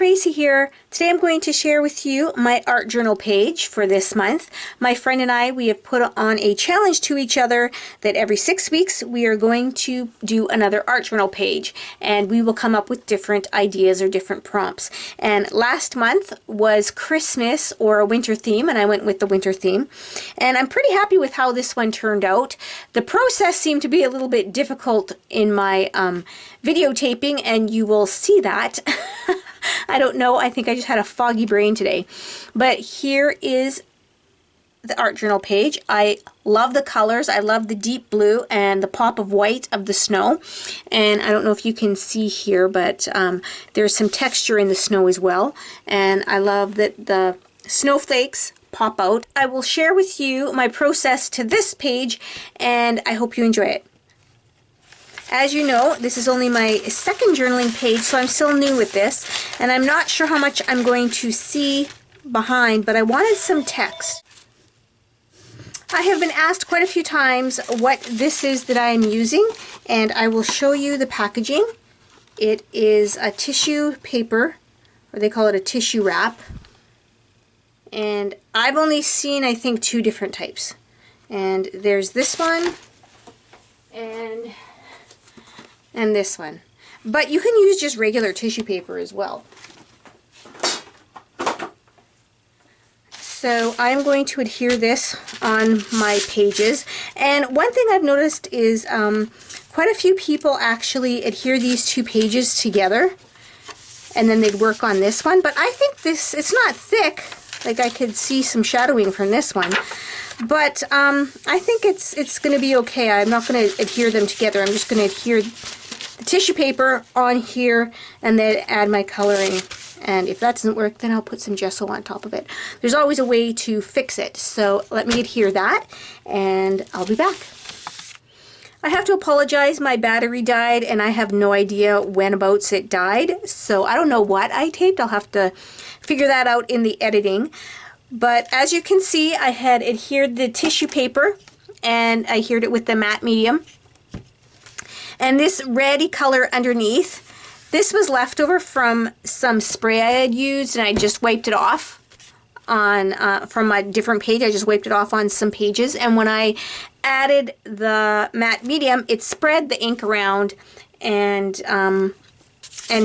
Tracy here. Today I'm going to share with you my art journal page for this month. My friend and I, we have put on a challenge to each other that every 6 weeks we are going to do another art journal page, and we will come up with different ideas or different prompts. And last month was Christmas or a winter theme, and I went with the winter theme. And I'm pretty happy with how this one turned out. The process seemed to be a little bit difficult in my videotaping, and you will see that. I don't know, I think I just had a foggy brain today. But here is the art journal page. I love the colors. I love the deep blue and the pop of white of the snow. And I don't know if you can see here, but there's some texture in the snow as well. And I love that the snowflakes pop out. I will share with you my process to this page, and I hope you enjoy it. As you know, this is only my second journaling page, so I'm still new with this, and I'm not sure how much I'm going to see behind, but I wanted some text. I have been asked quite a few times what this is that I am using, and I will show you the packaging. It is a tissue paper, or they call it a tissue wrap, and I've only seen, I think, 2 different types. And there's this one, and this one. But you can use just regular tissue paper as well. So I'm going to adhere this on my pages. And one thing I've noticed is quite a few people actually adhere these 2 pages together, and then they'd work on this one. But I think this, it's not thick. Like, I could see some shadowing from this one. But I think it's going to be okay. I'm not going to adhere them together. I'm just going to adhere the tissue paper on here and then add my coloring. And if that doesn't work, then I'll put some gesso on top of it. There's always a way to fix it. So let me adhere that, and I'll be back. I have to apologize, my battery died, and I have no idea when abouts it died. So I don't know what I taped. I'll have to figure that out in the editing. But as you can see, I had adhered the tissue paper, and I adhered it with the matte medium. And this reddy color underneath, this was leftover from some spray I had used, and I just wiped it off on from my different page. I just wiped it off on some pages, and when I added the matte medium, it spread the ink around and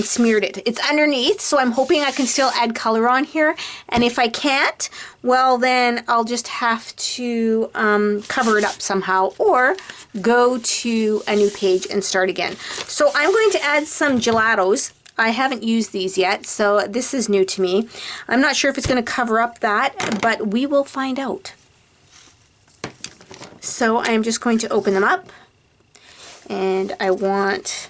smeared it. It's underneath, so I'm hoping I can still add color on here. And if I can't, well, then I'll just have to cover it up somehow, or go to a new page and start again. So I'm going to add some gelatos. I haven't used these yet, so this is new to me. I'm not sure if it's going to cover up that, but we will find out. So I'm just going to open them up, and I want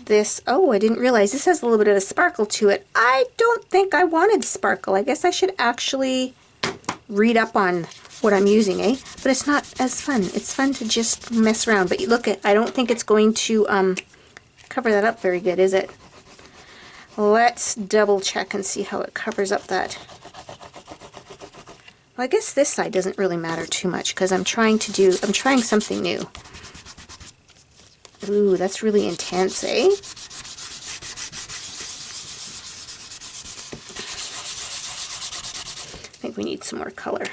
this. Oh, I didn't realize this has a little bit of a sparkle to it. I don't think I wanted sparkle. I guess I should actually read up on what I'm using, eh? But it's not as fun. It's fun to just mess around. But look, I don't think it's going to cover that up very good, is it? Let's double check and see how it covers up that. Well, I guess this side doesn't really matter too much, because I'm trying something new. Ooh, that's really intense, eh? I think we need some more color.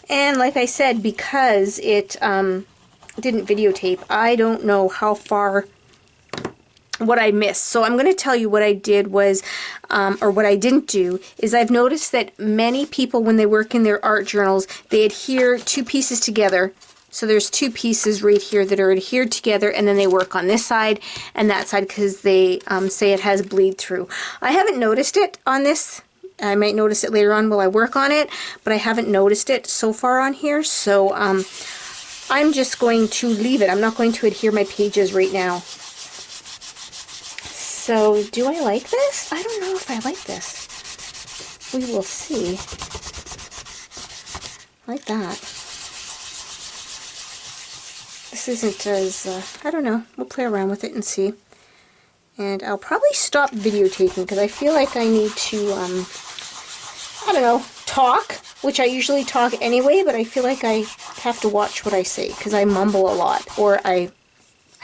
And like I said, because it didn't videotape, I don't know how far what I missed. So I'm going to tell you what I did was, or what I didn't do, is I've noticed that many people, when they work in their art journals, they adhere 2 pieces together. So there's 2 pieces right here that are adhered together, and then they work on this side and that side because they say it has bleed through. I haven't noticed it on this. I might notice it later on while I work on it, but I haven't noticed it so far on here. So I'm just going to leave it. I'm not going to adhere my pages right now. So, do I like this? I don't know if I like this. We will see. I like that. This isn't as, I don't know. We'll play around with it and see. And I'll probably stop videotaping because I feel like I need to, I don't know, talk, which I usually talk anyway, but I feel like I have to watch what I say because I mumble a lot, or I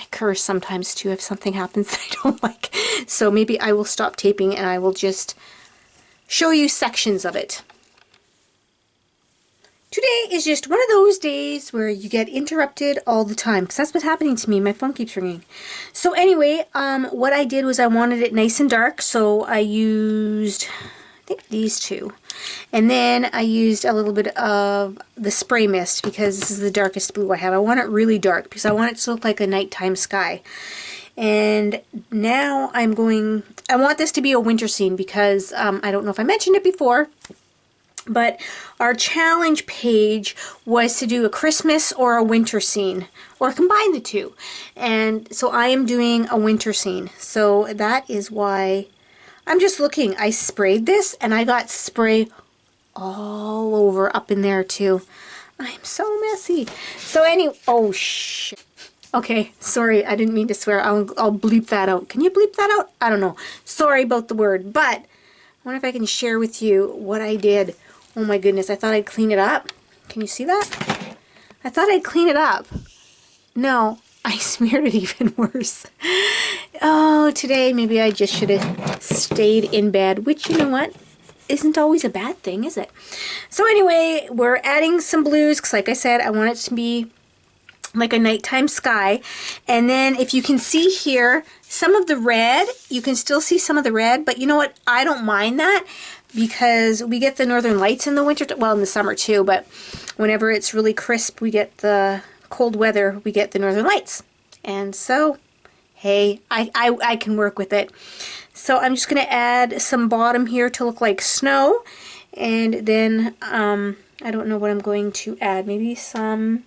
I curse sometimes too if something happens that I don't like. So maybe I will stop taping and I will just show you sections of it. Today is just one of those days where you get interrupted all the time, because that's what's happening to me. My phone keeps ringing. So anyway, what I did was I wanted it nice and dark, so I used, I think, these two. And then I used a little bit of the spray mist, because this is the darkest blue I have. I want it really dark because I want it to look like a nighttime sky. And now I want this to be a winter scene because I don't know if I mentioned it before, but our challenge page was to do a Christmas or a winter scene, or combine the two. And so I am doing a winter scene. So that is why I'm just looking. I sprayed this and I got spray all over up in there too. I'm so messy. So anyway, oh shit. Okay, sorry, I didn't mean to swear. I'll bleep that out. Can you bleep that out? I don't know. Sorry about the word, but I wonder if I can share with you what I did. Oh my goodness, I thought I'd clean it up. Can you see that? I thought I'd clean it up. No, I smeared it even worse. Oh, today maybe I just should have stayed in bed, which, you know what, isn't always a bad thing, is it? So anyway, we're adding some blues, because like I said, I want it to be like a nighttime sky. And then if you can see here, some of the red, you can still see some of the red, but you know what, I don't mind that, because we get the northern lights in the winter, well, in the summer too, but whenever it's really crisp, we get the cold weather, we get the northern lights. And so, hey, I can work with it. So I'm just going to add some bottom here to look like snow, and then I don't know what I'm going to add. Maybe some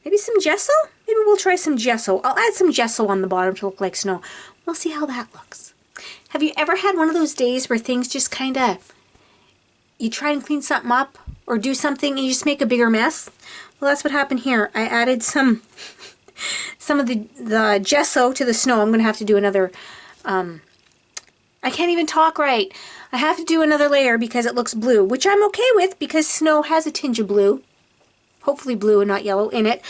gesso? Maybe we'll try some gesso. I'll add some gesso on the bottom to look like snow. We'll see how that looks. Have you ever had one of those days where things just kind of, you try and clean something up or do something and you just make a bigger mess? Well, that's what happened here. I added some of the gesso to the snow. I'm going to have to do another, I can't even talk right. I have to do another layer because it looks blue, which I'm okay with because snow has a tinge of blue. Hopefully blue and not yellow in it.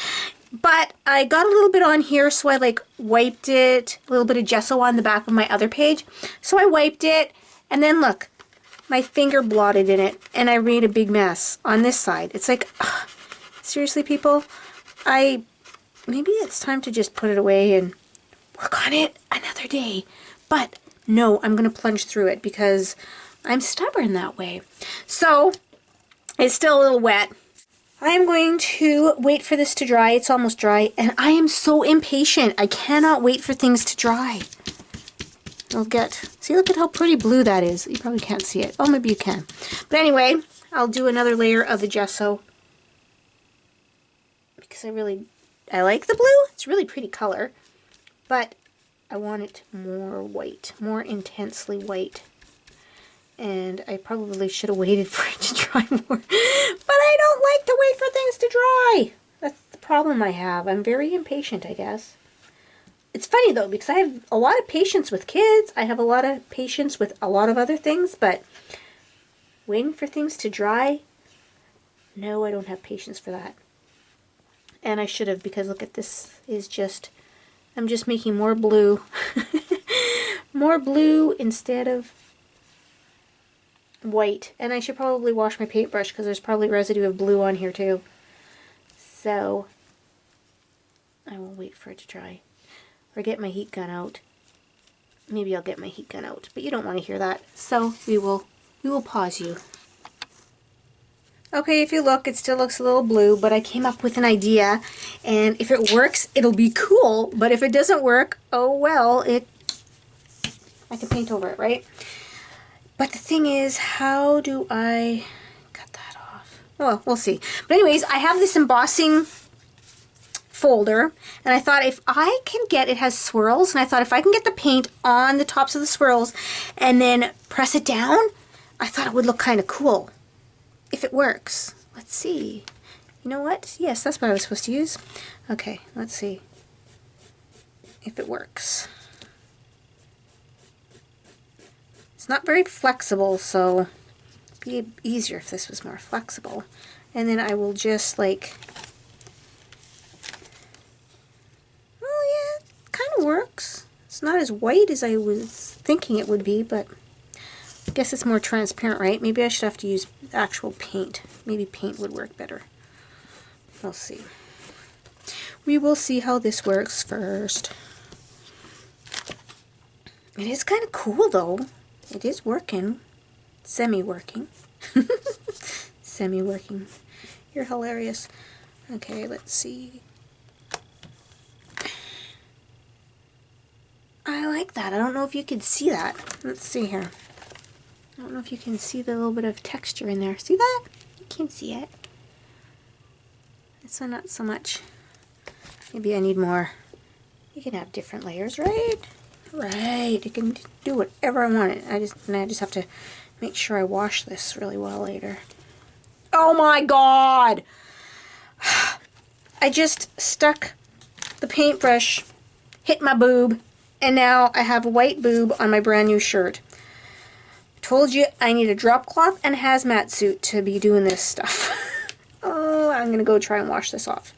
But I got a little bit on here, so I like wiped it, a little bit of gesso on the back of my other page. So I wiped it, and then look, my finger blotted in it, and I made a big mess on this side. It's like, ugh, seriously, people, maybe it's time to just put it away and work on it another day. But no, I'm going to plunge through it because I'm stubborn that way. So it's still a little wet. I am going to wait for this to dry. It's almost dry, and I am so impatient. I cannot wait for things to dry. See, look at how pretty blue that is. You probably can't see it. Oh, maybe you can. But anyway, I'll do another layer of the gesso because I like the blue. It's a really pretty color, but I want it more white, more intensely white. And I probably should have waited for it to dry more. But I don't like to wait for things to dry. That's the problem I have. I'm very impatient, I guess. It's funny, though, because I have a lot of patience with kids. I have a lot of patience with a lot of other things. But waiting for things to dry? No, I don't have patience for that. And I should have, because look at this is just... I'm just making more blue. More blue instead of white. And I should probably wash my paintbrush because there's probably residue of blue on here too. So I will wait for it to dry. Or get my heat gun out. Maybe I'll get my heat gun out, but you don't want to hear that. So we will pause you. Okay, if you look, it still looks a little blue, but I came up with an idea, and if it works, it'll be cool, but if it doesn't work, oh well, I can paint over it, right? But the thing is, how do I cut that off? Well, we'll see. But anyways, I have this embossing folder, and I thought if I can get, it has swirls, and I thought if I can get the paint on the tops of the swirls and then press it down, I thought it would look kind of cool. If it works. Let's see. You know what? Yes, that's what I was supposed to use. Okay, let's see if it works. It's not very flexible, so it'd be easier if this was more flexible. And then I will just like, oh works. It's not as white as I was thinking it would be, but I guess it's more transparent, right? Maybe I should have to use actual paint. Maybe paint would work better. We'll see. We will see how this works first. It is kind of cool though. It is working. Semi-working. Semi-working. You're hilarious. Okay, let's see. I like that. I don't know if you can see that. Let's see here. I don't know if you can see the little bit of texture in there. See that? You can see it. This one not so much. Maybe I need more. You can have different layers, right? Right. You can do whatever I want. I just have to make sure I wash this really well later. Oh my God! I just stuck the paintbrush, hit my boob, and now I have a white boob on my brand new shirt. Told you I need a drop cloth and a hazmat suit to be doing this stuff. Oh, I'm gonna go try and wash this off.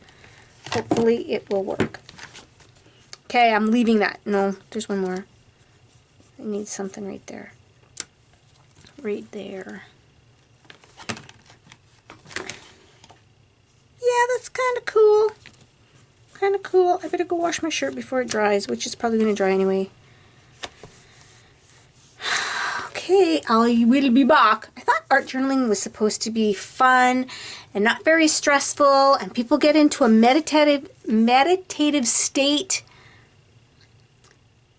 Hopefully it will work. Okay, I'm leaving that. No, there's one more. I need something right there. Right there. Yeah, that's kind of cool. Kind of cool. I better go wash my shirt before it dries, which is probably going to dry anyway. Okay, I will be back. I thought art journaling was supposed to be fun and not very stressful, and people get into a meditative state.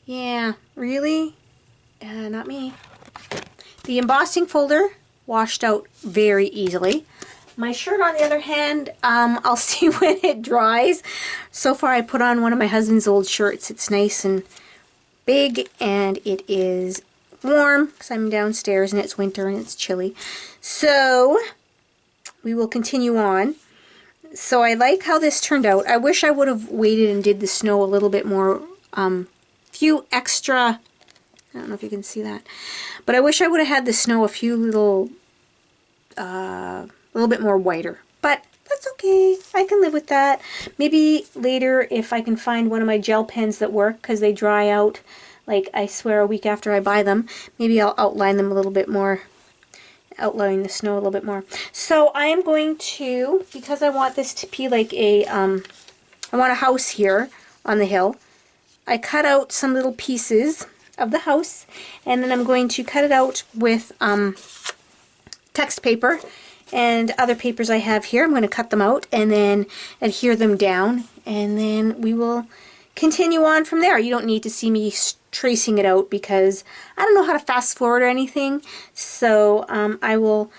Yeah, really? Not me. The embossing folder washed out very easily. My shirt, on the other hand, I'll see when it dries. So far, I put on one of my husband's old shirts. It's nice and big, and it is warm because I'm downstairs and it's winter and it's chilly. So we will continue on. So I like how this turned out. I wish I would have waited and did the snow a little bit more, few extra, I don't know if you can see that, but I wish I would have had the snow a few little, a little bit more whiter, but that's okay. I can live with that. Maybe later, if I can find one of my gel pens that work, because they dry out, like I swear, a week after I buy them, maybe I'll outline them a little bit more, outline the snow a little bit more. So I am going to, because I want this to be like a, I want a house here on the hill, I cut out some little pieces of the house, and then I'm going to cut it out with text paper and other papers I have here. I'm going to cut them out and then adhere them down, and then we will continue on from there. You don't need to see me tracing it out because I don't know how to fast forward or anything, so I will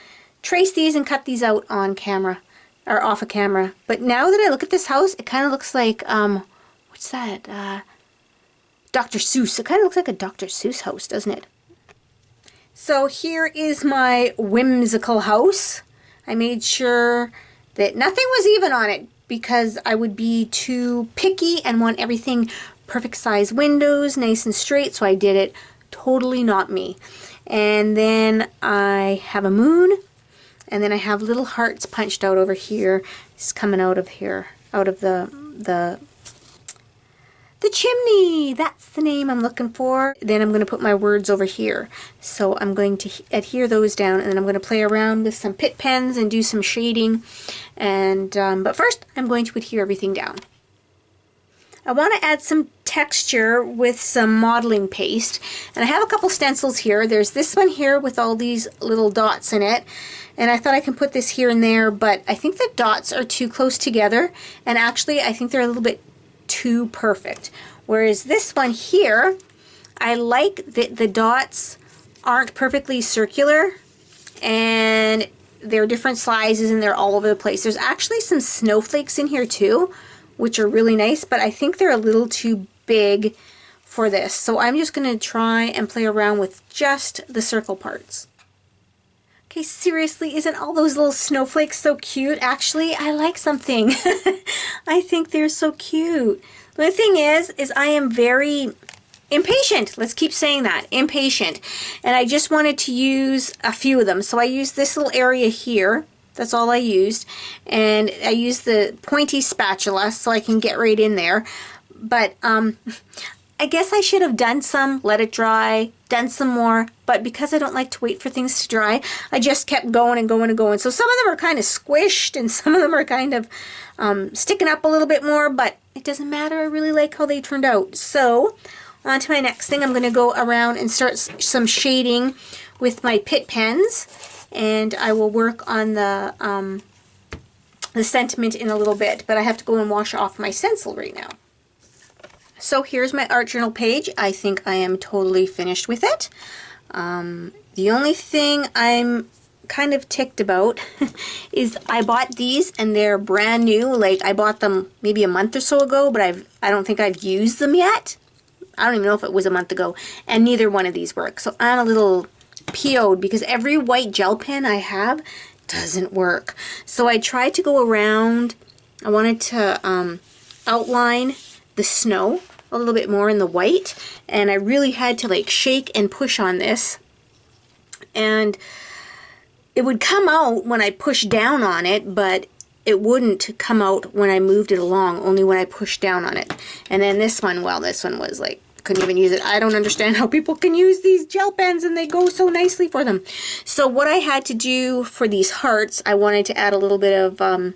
trace these and cut these out on camera or off of camera. But now that I look at this house, it kind of looks like what's that, Dr. Seuss. It kind of looks like a Dr. Seuss house, doesn't it? So here is my whimsical house. I made sure that nothing was even on it because I would be too picky and want everything perfect size windows, nice and straight, so I did it totally not me. And then I have a moon, and then I have little hearts punched out over here. It's coming out of here, out of the chimney. That's the name I'm looking for. Then I'm going to put my words over here. So I'm going to adhere those down, and then I'm going to play around with some pit pens and do some shading. And but first, I'm going to adhere everything down. I want to add some texture with some modeling paste, and I have a couple stencils here. There's this one here with all these little dots in it, and I thought I can put this here and there, but I think the dots are too close together, and actually I think they're a little bit too perfect. Whereas this one here, I like that the dots aren't perfectly circular, and they're different sizes and they're all over the place. There's actually some snowflakes in here too, which are really nice, but I think they're a little too big for this. So I'm just going to try and play around with just the circle parts. Okay, seriously, isn't all those little snowflakes so cute? Actually, I like something. I think they're so cute. The thing is I am very impatient. Let's keep saying that. Impatient. And I just wanted to use a few of them. So I used this little area here. That's all I used. And I used the pointy spatula so I can get right in there. But I guess I should have done some, let it dry, done some more, but because I don't like to wait for things to dry, I just kept going and going and going. So some of them are kind of squished and some of them are kind of sticking up a little bit more, but it doesn't matter. I really like how they turned out. So on to my next thing. I'm going to go around and start some shading with my Pitt pens, and I will work on the sentiment in a little bit, but I have to go and wash off my stencil right now. So here's my art journal page. I think I am totally finished with it. The only thing I'm kind of ticked about is I bought these and they're brand new. Like, I bought them maybe a month or so ago, but I don't think I've used them yet. I don't even know if it was a month ago, and neither one of these work. So I'm a little PO'd because every white gel pen I have doesn't work. So I tried to go around. I wanted to outline the snow a little bit more in the white, and I really had to like shake and push on this, and it would come out when I pushed down on it, but it wouldn't come out when I moved it along, only when I pushed down on it. And then this one, well, this one was like, couldn't even use it. I don't understand how people can use these gel pens and they go so nicely for them. So what I had to do for these hearts, I wanted to add a little bit of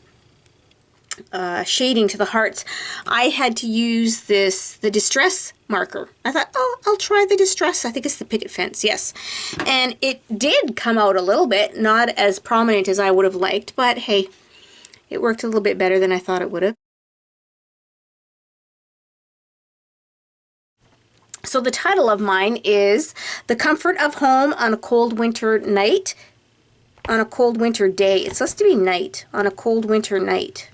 shading to the hearts. I had to use the Distress marker. I thought, oh, I'll try the Distress. I think it's the Picket Fence, yes. And it did come out a little bit, not as prominent as I would have liked, but hey, it worked a little bit better than I thought it would have. So the title of mine is The Comfort of Home on a Cold Winter Night, on a Cold Winter Day. It's supposed to be night, on a cold winter night.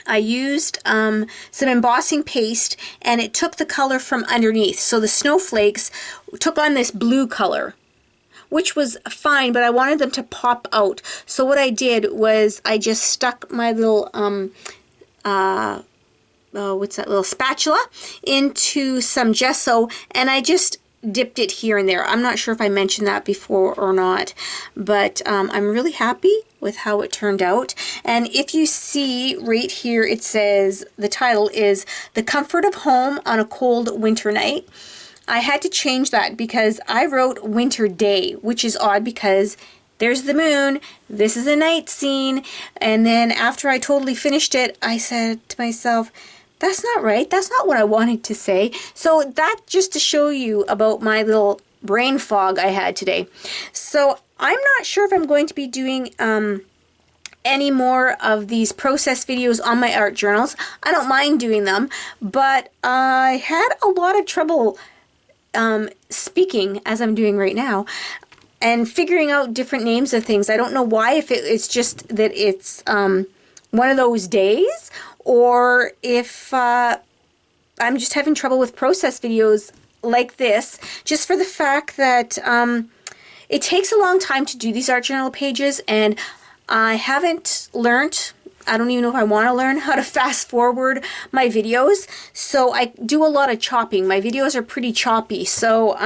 I used some embossing paste, and it took the color from underneath. So the snowflakes took on this blue color, which was fine, but I wanted them to pop out. So what I did was I just stuck my little, what's that, little spatula into some gesso, and I just dipped it here and there. I'm not sure if I mentioned that before or not, but I'm really happy with how it turned out. And if you see right here, it says the title is The Comfort of Home on a Cold Winter Night. I had to change that because I wrote winter day, which is odd because there's the moon, this is a night scene, and then after I totally finished it, I said to myself, that's not right, that's not what I wanted to say. So that just to show you about my little brain fog I had today. So I'm not sure if I'm going to be doing any more of these process videos on my art journals. I don't mind doing them, but I had a lot of trouble speaking as I'm doing right now and figuring out different names of things. I don't know why, if it's just that it's one of those days, or if I'm just having trouble with process videos like this, just for the fact that it takes a long time to do these art journal pages, and I haven't learned, I don't even know if I want to learn how to fast forward my videos, so I do a lot of chopping. My videos are pretty choppy, so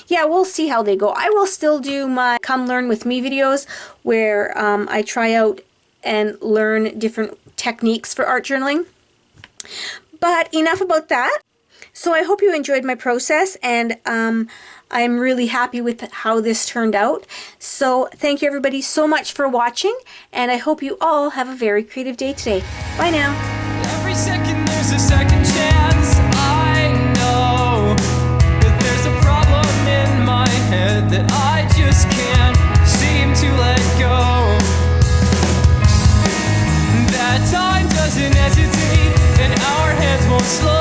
yeah, we'll see how they go. I will still do my Come Learn With Me videos where I try out and learn different techniques for art journaling. But enough about that. So I hope you enjoyed my process, and I'm really happy with how this turned out. So thank you everybody so much for watching, and I hope you all have a very creative day today. Bye now. Every second there's a second chance. I know that there's a problem in my head that I just can't seem to let go. That time doesn't hesitate, and our hands won't slow